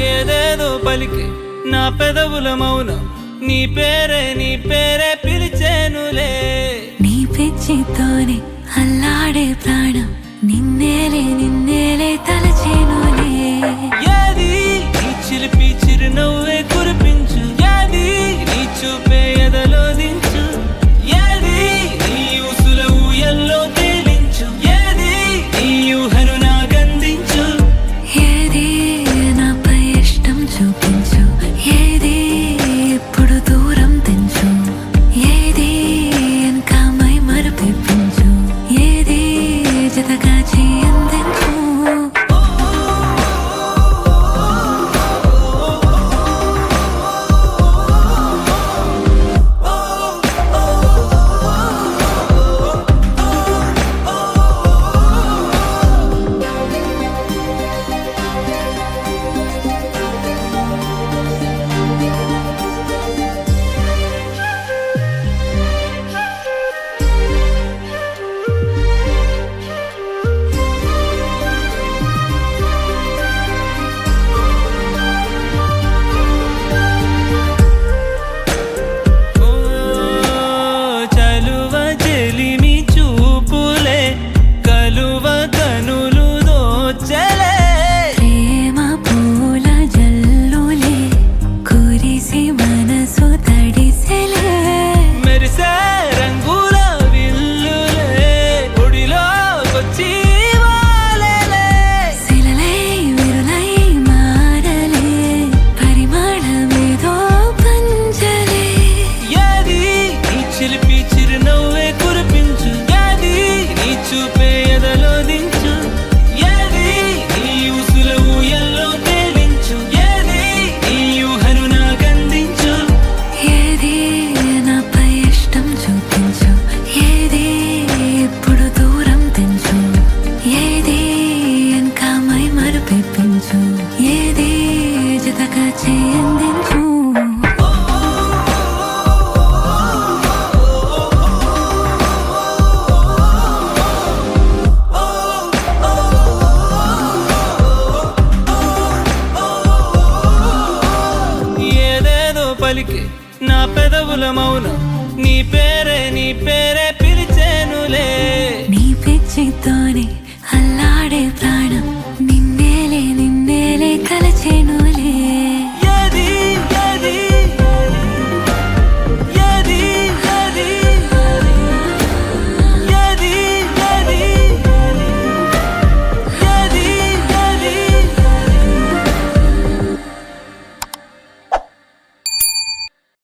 ఏదేదో పలికి నా పెదవుల మౌనం నీ పేరే పిలిచేనులే. నీ పిచ్చితోనే అల్లాడే ప్రాణం నిన్నేలే తలచేనులే. ఏది నీ చిలిపి చిరునవ్వే కురిపించు, ఏది నీ చూపే ఎదలో దించు, ఏది నీ ఊసుల ఊయల్లో తేలించు, ఏది నీ ఊహను నాకందించు. ఏది నాపై ఇష్టం చూపించు, ఏది ఇప్పుడు దూరం తెంచు, ఏది ఇంకా మై మరపించు, ఏది జతగా అందించు. ఏది జతగా అందించు. ఏదేదో పలికి నా పెదవుల మౌనం నీ పేరే పిలిచేనులే. నీ పిచ్చితోనే అల్లాడే ప్రాణం నిన్నేలే తలచేను.